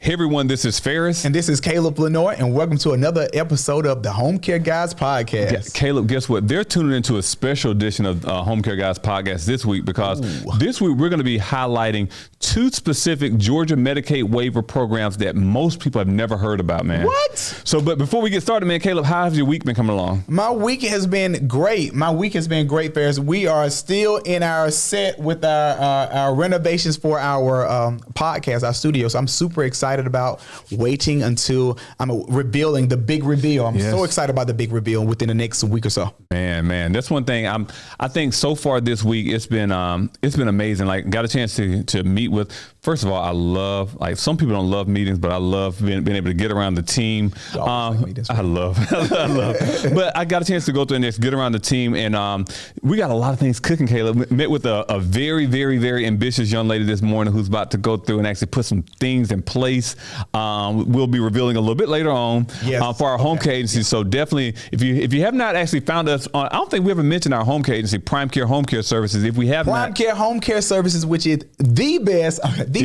Hey everyone, this is Faris. And this is Caleb Flournoy, and welcome to another episode of the Homecare Guyz podcast. Yeah, Caleb, guess what? They're tuning into a special edition of Homecare Guyz podcast this week because this week we're going to be highlighting two specific Georgia Medicaid waiver programs that most people have never heard about, man. What? So, but before we get started, man, Caleb, how has your week been coming along? My week has been great. Faris. We are still in our set with our renovations for our podcast, our studio. So I'm super excited about waiting until I'm revealing the big reveal. I'm so excited about the big reveal within the next week or so. Man, that's one thing. I think so far this week it's been amazing. Like, got a chance to meet with. First of all, I love, like, some people don't love meetings, but I love being able to get around the team. I love. But I got a chance to go through and get around the team, and we got a lot of things cooking. Caleb met with a very, very, very ambitious young lady this morning who's about to go through and actually put some things in place. We'll be revealing a little bit later on for our home care agency. So definitely, if you have not actually found us on, I don't think we ever mentioned our home care agency, Prime Care Home Care Services. If we have Prime Care Home Care Services, which is the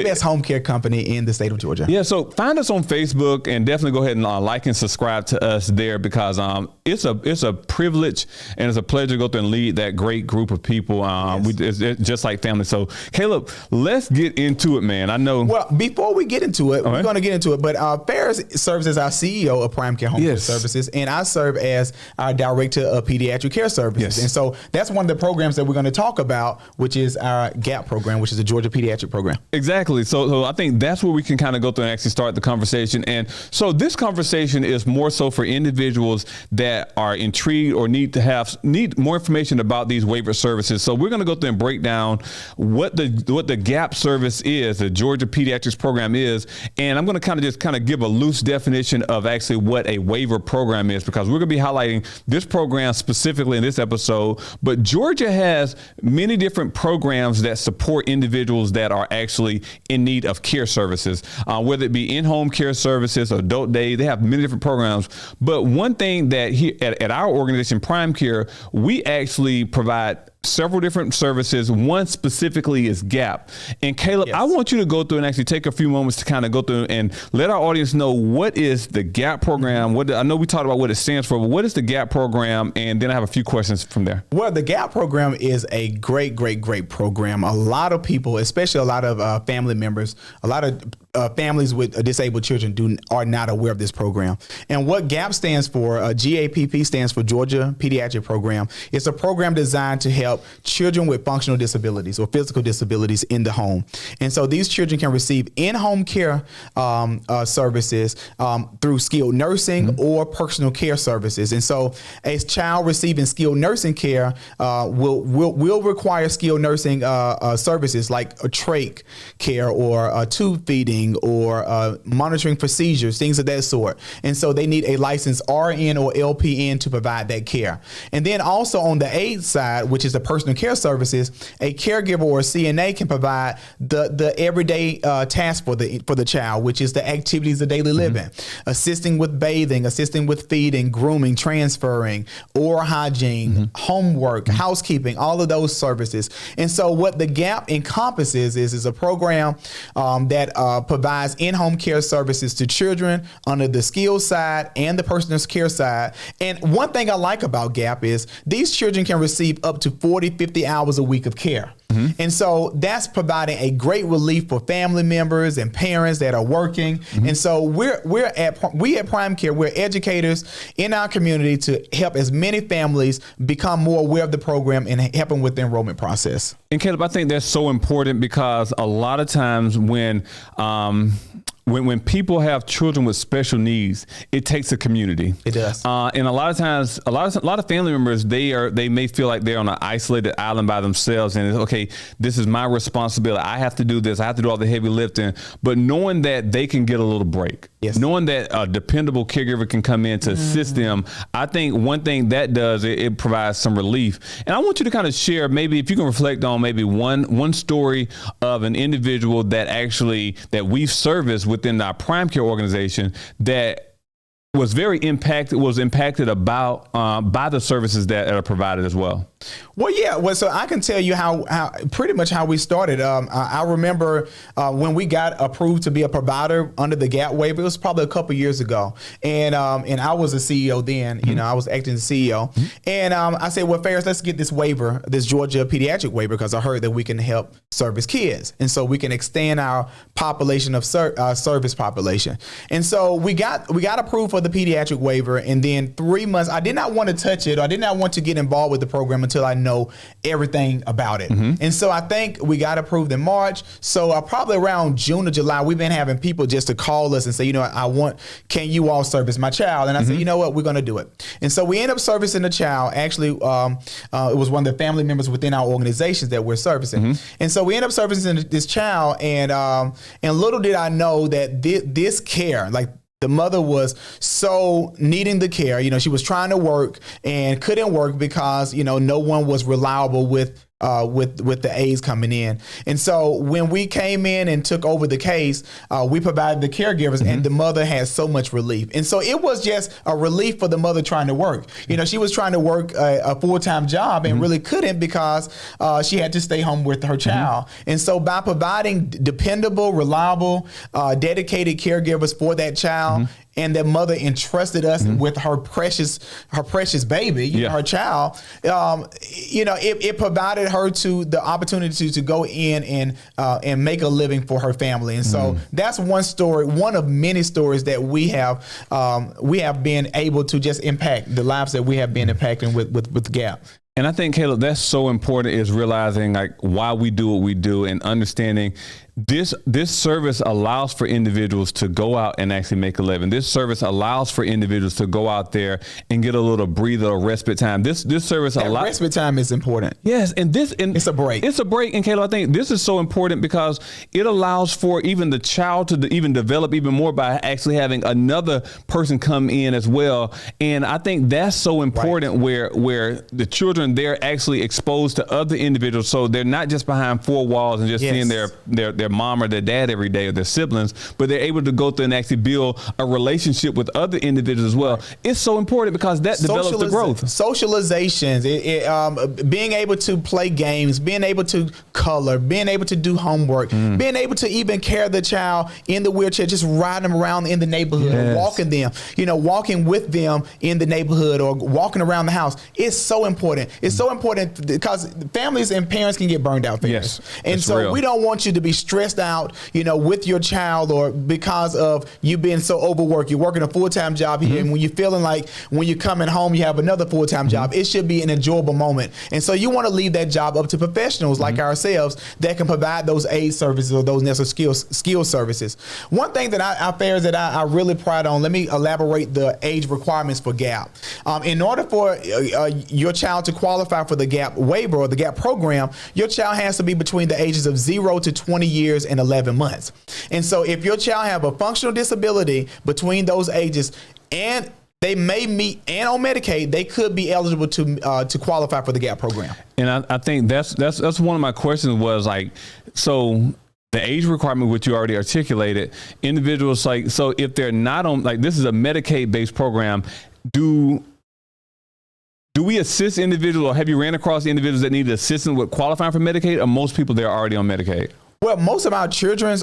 best home care company in the state of Georgia. Yeah. So find us on Facebook and definitely go ahead and like and subscribe to us there because it's a privilege and it's a pleasure to go through and lead that great group of people. It's just like family. So Caleb, let's get into it, man. I know. Well, before we get into it, we're going to get into it. But Faris serves as our CEO of Prime Care Home Care Services, and I serve as our Director of Pediatric Care Services. Yes. And so that's one of the programs that we're going to talk about, which is our GAP program, which is the Georgia Pediatric Program. Exactly. So I think that's where we can kind of go through and actually start the conversation. And so this conversation is more so for individuals that are intrigued or need more information about these waiver services. So we're going to go through and break down what the GAP service is, the Georgia Pediatrics Program is, and I'm going to kind of give a loose definition of actually what a waiver program is, because we're going to be highlighting this program specifically in this episode. But Georgia has many different programs that support individuals that are actually in need of care services, whether it be in-home care services, adult day. They have many different programs. But one thing that here at our organization, Prime Care, we actually provide several different services. One specifically is GAP. And Caleb, I want you to go through and actually take a few moments to kind of go through and let our audience know what is the GAP program. I know we talked about what it stands for, but what is the GAP program? And then I have a few questions from there. Well, the GAP program is a great program. A lot of people, especially a lot of family members, a lot of families with disabled children are not aware of this program. And what GAP stands for, GAPP stands for Georgia Pediatric Program. It's a program designed to help children with functional disabilities or physical disabilities in the home. And so these children can receive in-home care services through skilled nursing or personal care services. And so a child receiving skilled nursing care will require skilled nursing services like a trach care or tube feeding or monitoring procedures, things of that sort. And so they need a licensed RN or LPN to provide that care. And then also on the aid side, which is the personal care services, a caregiver or a CNA can provide the everyday task for the child, which is the activities of daily living, assisting with bathing, assisting with feeding, grooming, transferring, oral hygiene, homework, housekeeping, all of those services. And so what the GAP encompasses is a program that provides in-home care services to children under the skilled side and the personal care side. And one thing I like about GAP is these children can receive up to 40, 50 hours a week of care. And so that's providing a great relief for family members and parents that are working. And so we at Prime Care, we're educators in our community to help as many families become more aware of the program and help them with the enrollment process. And Caleb, I think that's so important because a lot of times when people have children with special needs, it takes a community. It does. And a lot of times, a lot of family members, they may feel like they're on an isolated island by themselves, and it's, okay, this is my responsibility. I have to do this. I have to do all the heavy lifting. But knowing that they can get a little break, knowing that a dependable caregiver can come in to assist them, I think one thing that does, it provides some relief. And I want you to kind of share, maybe if you can reflect on maybe one story of an individual that we've serviced within our Prime Care organization that was impacted about by the services that are provided as well. Well, yeah. Well, so I can tell you how pretty much how we started. I remember when we got approved to be a provider under the GAP waiver. It was probably a couple years ago, and I was a CEO then. You know, I was acting as CEO, and I said, "Well, Faris, let's get this waiver, this Georgia pediatric waiver, because I heard that we can help service kids, and so we can extend our population of service population." And so we got approved for the pediatric waiver, and then 3 months, I did not want to touch it. I did not want to get involved with the program until I know everything about it. And so I think we got approved in March. So probably around June or July, we've been having people just to call us and say, you know, can you all service my child? And I said, you know what, we're going to do it. And so we end up servicing the child. Actually, it was one of the family members within our organizations that we're servicing. And so we end up servicing this child. And little did I know that this care, like, the mother was so needing the care. You know, she was trying to work and couldn't work because, you know, no one was reliable with the aides coming in. And so when we came in and took over the case, we provided the caregivers, and the mother had so much relief. And so it was just a relief for the mother trying to work. You know, she was trying to work a full-time job and really couldn't because she had to stay home with her child. And so by providing dependable, reliable, dedicated caregivers for that child, and that mother entrusted us with her precious baby, you know, her child. You know, it provided her to the opportunity to go in and make a living for her family. And so that's one story, one of many stories that we have been able to just impact the lives that we have been impacting with GAP. And I think, Caleb, that's so important, is realizing like why we do what we do and understanding this service allows for individuals to go out and actually make a living. This service allows for individuals to go out there and get a little breather or respite time. This service allows. Respite time is important. Yes, and it's a break. It's a break. And Caleb, I think this is so important because it allows for even the child to even develop even more by actually having another person come in as well. And I think that's so important, where the children, they're actually exposed to other individuals, so they're not just behind four walls and just seeing their mom or their dad every day or their siblings, but they're able to go through and actually build a relationship with other individuals as well. It's so important because that develops the growth. Socializations, being able to play games, being able to color, being able to do homework, being able to even carry the child in the wheelchair, just riding them around in the neighborhood, walking them, walking with them in the neighborhood or walking around the house. It's so important. It's so important because families and parents can get burned out. Yes, and so real. We don't want you to be stressed out, with your child, or because of you being so overworked. You're working a full-time job here, and when you're feeling like when you're coming home, you have another full-time job. It should be an enjoyable moment. And so you want to leave that job up to professionals like ourselves that can provide those aid services or those necessary skill services. One thing that I really pride on, let me elaborate the age requirements for GAP. In order for your child to qualify for the GAP waiver or the GAP program, your child has to be between the ages of 0 to 20 years and 11 months. And so if your child have a functional disability between those ages and they may meet and on Medicaid, they could be eligible to qualify for the GAP program. And I think that's one of my questions was like, so the age requirement, which you already articulated, individuals so if they're not on, this is a Medicaid based program, do we assist individuals, or have you ran across individuals that need assistance with qualifying for Medicaid, or most people they're already on Medicaid? Well, most of our children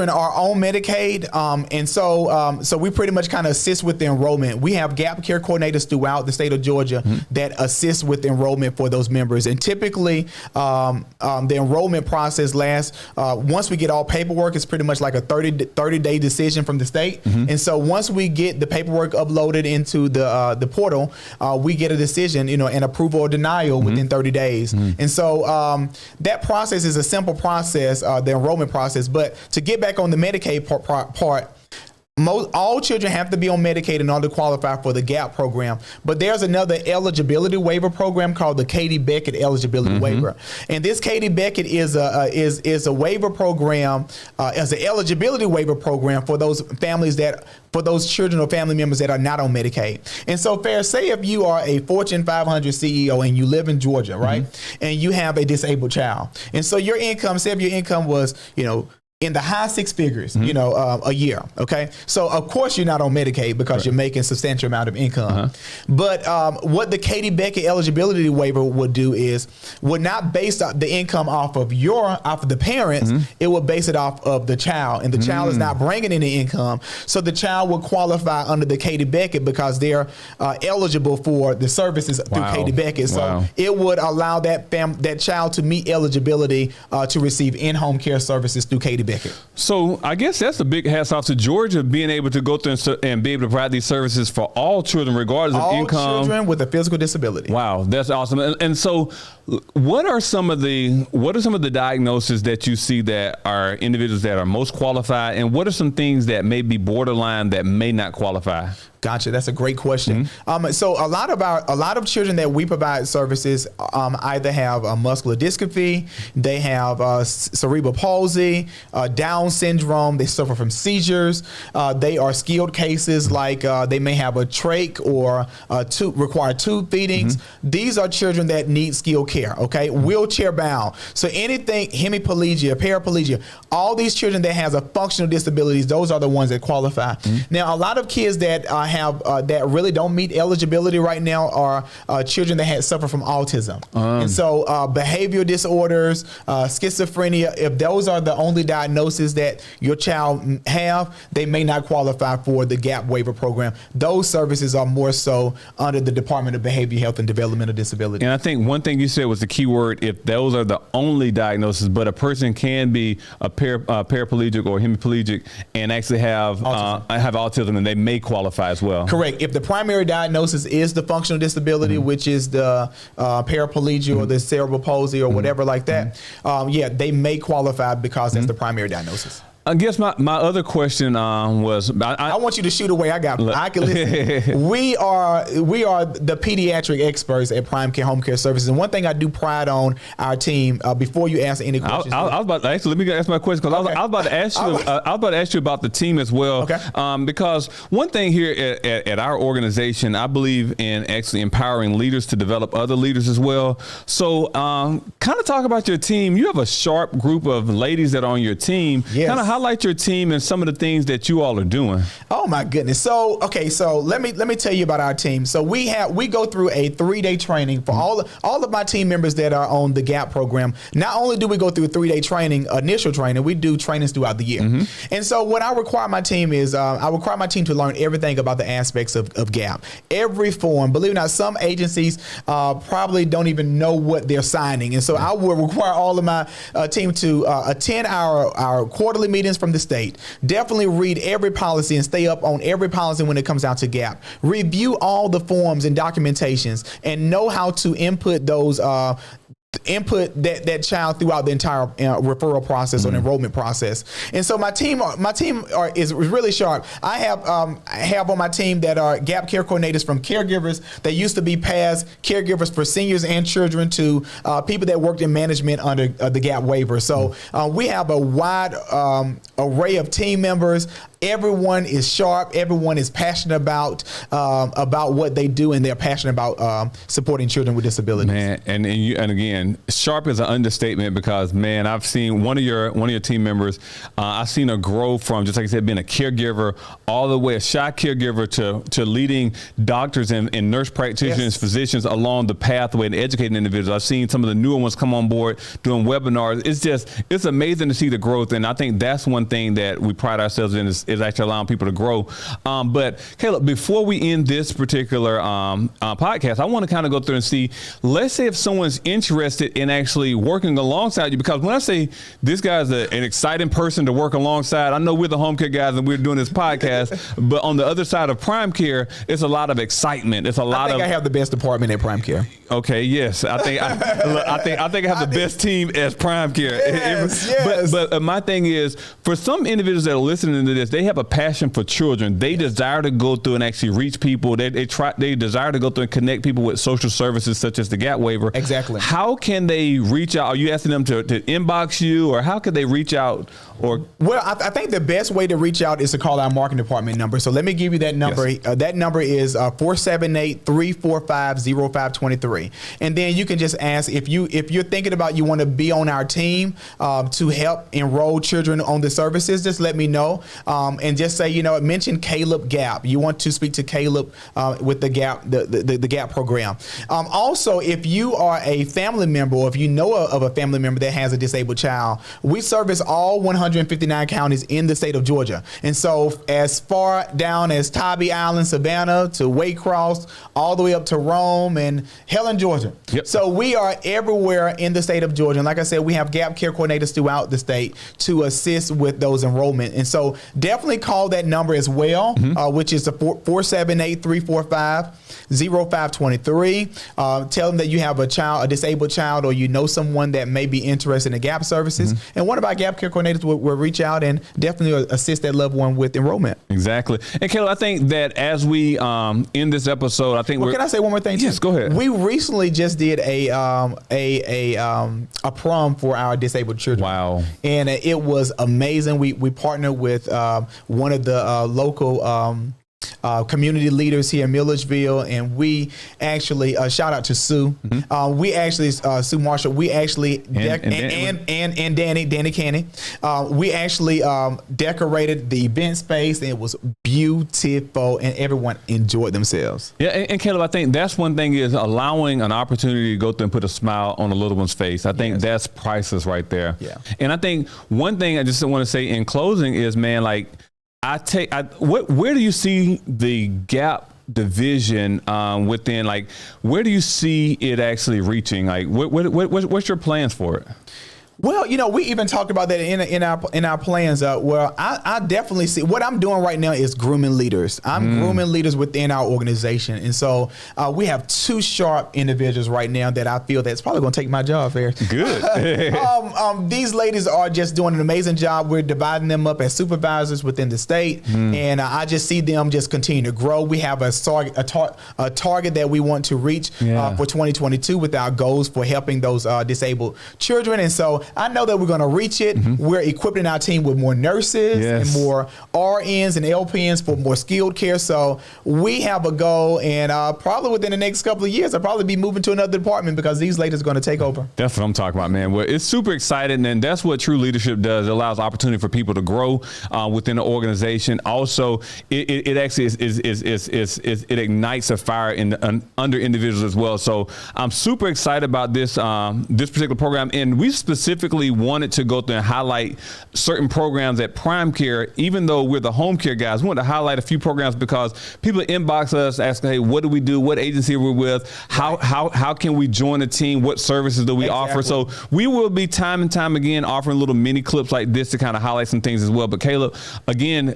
are on Medicaid, and so we pretty much kind of assist with the enrollment. We have GAP care coordinators throughout the state of Georgia that assist with enrollment for those members. And typically, the enrollment process lasts, once we get all paperwork, it's pretty much like a 30-day decision from the state. And so once we get the paperwork uploaded into the portal, we get a decision, an approval or denial within 30 days. And so that process is a simple process, the enrollment process. But to get back on the Medicaid part, all children have to be on Medicaid in order to qualify for the GAP program. But there's another eligibility waiver program called the Katie Beckett eligibility waiver. And this Katie Beckett is a waiver program, as an eligibility waiver program for those families for those children or family members that are not on Medicaid. And so, Faris, say if you are a Fortune 500 CEO and you live in Georgia, right? And you have a disabled child. And so your income, say if your income was, in the high six figures, a year. Okay. So of course you're not on Medicaid because you're making a substantial amount of income. But what the Katie Beckett eligibility waiver would do is would not base the income off of the parents. It would base it off of the child, and the child is not bringing any income. So the child would qualify under the Katie Beckett because they're eligible for the services through Katie Beckett. So it would allow that child to meet eligibility to receive in-home care services through Katie Beckett. So I guess that's a big hats off to Georgia being able to go through and be able to provide these services for all children, regardless of income. All children with a physical disability. Wow, that's awesome. And so, what are some of the diagnoses that you see that are individuals that are most qualified, and what are some things that may be borderline that may not qualify? Gotcha. That's a great question. So a lot of children that we provide services either have muscular dystrophy, they have cerebral palsy, Down syndrome, they suffer from seizures. They are skilled cases like they may have a trach or require tube feedings. These are children that need skilled care. Okay, wheelchair bound. So anything hemiplegia, paraplegia, all these children that has a functional disabilities, those are the ones that qualify. Now, a lot of kids that that really don't meet eligibility right now are children that suffer from autism. And so behavioral disorders, schizophrenia, if those are the only diagnoses that your child have, they may not qualify for the GAP waiver program. Those services are more so under the Department of Behavior Health and Developmental Disability. And I think one thing you said was the key word, if those are the only diagnoses, but a person can be a paraplegic or hemiplegic and actually have autism, and they may qualify as well. Correct. If the primary diagnosis is the functional disability, which is the paraplegia or the cerebral palsy or whatever like that, they may qualify because that's the primary diagnosis. I guess my other question was I want you to shoot away. I can listen. We are the pediatric experts at Prime Care Home Care Services, and one thing I do pride on our team. Before you answer any questions, I was about to actually let me ask my question because I was about to ask you. I was about to ask you about the team as well. Okay. Because one thing here at our organization, I believe in actually empowering leaders to develop other leaders as well. So, kind of talk about your team. You have a sharp group of ladies that are on your team. Yes. Kind of highlight your team and some of the things that you all are doing. Oh my goodness. So let me tell you about our team. So we go through a 3-day training for all of my team members that are on the GAP program. Not only do we go through a 3-day training, initial training, we do trainings throughout the year. And so what I require my team is I require my team to learn everything about the aspects of GAP. Every form. Believe it or not, some agencies probably don't even know what they're signing. And so I will require all of my team to attend our quarterly meetings from the state. Definitely read every policy and stay up on every policy when it comes down to GAP. Review all the forms and documentations and know how to input those that child throughout the entire referral process or enrollment process. And so my team is really sharp. I have on my team that are GAP care coordinators, from caregivers that used to be past caregivers for seniors and children to people that worked in management under the GAP waiver. So we have a wide array of team members. Everyone is sharp. Everyone is passionate about what they do, and they're passionate about supporting children with disabilities. Man, and again, sharp is an understatement because, man, I've seen one of your team members. I've seen her grow from, just like I said, being a caregiver all the way, a shy caregiver to leading doctors and nurse practitioners, physicians along the pathway and educating individuals. I've seen some of the newer ones come on board doing webinars. It's amazing to see the growth, and I think that's one thing that we pride ourselves in is actually allowing people to grow. But Caleb, before we end this particular podcast, I want to kind of go through and see, let's say if someone's interested in actually working alongside you, because when I say this guy's an exciting person to work alongside, I know we're the Homecare Guys and we're doing this podcast, but on the other side of Prime Care, it's a lot of excitement. It's a lot I have the best department at Prime Care. Okay, yes, I think I have the best team as Prime Care. Yes. But my thing is, for some individuals that are listening to this, they they have a passion for children. They desire to go through and actually reach people. They desire to go through and connect people with social services such as the GAP waiver. Exactly. How can they reach out? Are you asking them to inbox you, or how could they reach out? Or well, I think the best way to reach out is to call our marketing department number. So let me give you that number. Yes. That number is 478-345-0523. And then you can just ask if you're thinking about you want to be on our team to help enroll children on the services. Just let me know and just say, mention Caleb Gap. You want to speak to Caleb with the Gap, the Gap program. Also, if you are a family member, or if you know of a family member that has a disabled child, we service all 159 counties in the state of Georgia. And so as far down as Tybee Island, Savannah, to Waycross, all the way up to Rome and Helen, Georgia. Yep. So we are everywhere in the state of Georgia. And like I said, we have Gap Care coordinators throughout the state to assist with those enrollment. And so definitely call that number as well, which is the 478-345-0523. Tell them that you have a disabled child, or you know someone that may be interested in the Gap services. And one of our Gap Care coordinators will reach out and definitely assist that loved one with enrollment. Exactly. And Caleb, I think that as we end this episode, I think can I say one more thing? Yes, go ahead. We recently just did a prom for our disabled children. Wow. And it was amazing. We partnered with one of the local community leaders here in Milledgeville, and we actually shout out to Sue. We actually Sue Marshall. We actually and Danny Canny. We actually decorated the event space, and it was beautiful, and everyone enjoyed themselves. Yeah, and Caleb, I think that's one thing, is allowing an opportunity to go through and put a smile on a little one's face. I think that's priceless right there. Yeah. And I think one thing I just want to say in closing is, man, like, where do you see the GAP division within, like, where do you see it actually reaching? Like, what's your plans for it? Well, we even talked about that in our plans. Well, I definitely see what I'm doing right now is grooming leaders. I'm grooming leaders within our organization, and so we have two sharp individuals right now that I feel that's probably going to take my job, Faris. Good. These ladies are just doing an amazing job. We're dividing them up as supervisors within the state, and I just see them just continue to grow. We have a target that we want to reach for 2022 with our goals for helping those disabled children, and so I know that we're going to reach it. We're equipping our team with more nurses and more RNs and LPNs for more skilled care. So we have a goal, and probably within the next couple of years, I'll probably be moving to another department because these ladies are going to take over. That's what I'm talking about, man. Well, it's super exciting, and that's what true leadership does. It allows opportunity for people to grow within the organization. Also, it actually it ignites a fire under individuals as well. So I'm super excited about this particular program, and we specifically wanted to go through and highlight certain programs at Prime Care. Even though we're the Homecare Guyz, we want to highlight a few programs because people inbox us asking, hey, what do we do? What agency are we with? How can we join a team? What services do we offer? So we will be time and time again offering little mini clips like this to kind of highlight some things as well. But Caleb, again,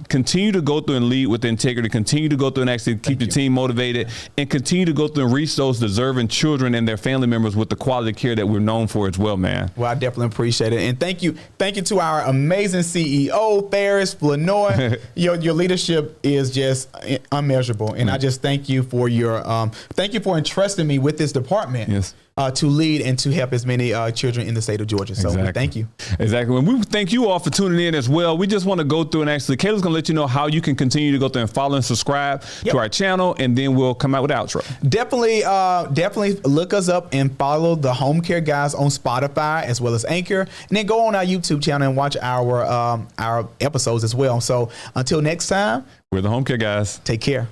continue to go through and lead with integrity, continue to go through and actually keep your team motivated, and continue to go through and reach those deserving children and their family members with the quality care that we're known for as well, man. Well, I definitely appreciate it. And thank you to our amazing CEO, Faris Flournoy. Your leadership is just unmeasurable. And I just thank you for entrusting me with this department. Yes. To lead and to help as many children in the state of Georgia. So thank you. Exactly. And we thank you all for tuning in as well. We just want to go through and actually, Caleb's going to let you know how you can continue to go through and follow and subscribe to our channel, and then we'll come out with outro. Definitely look us up and follow the Homecare Guyz on Spotify as well as Anchor, and then go on our YouTube channel and watch our episodes as well. So until next time, we're the Homecare Guyz. Take care.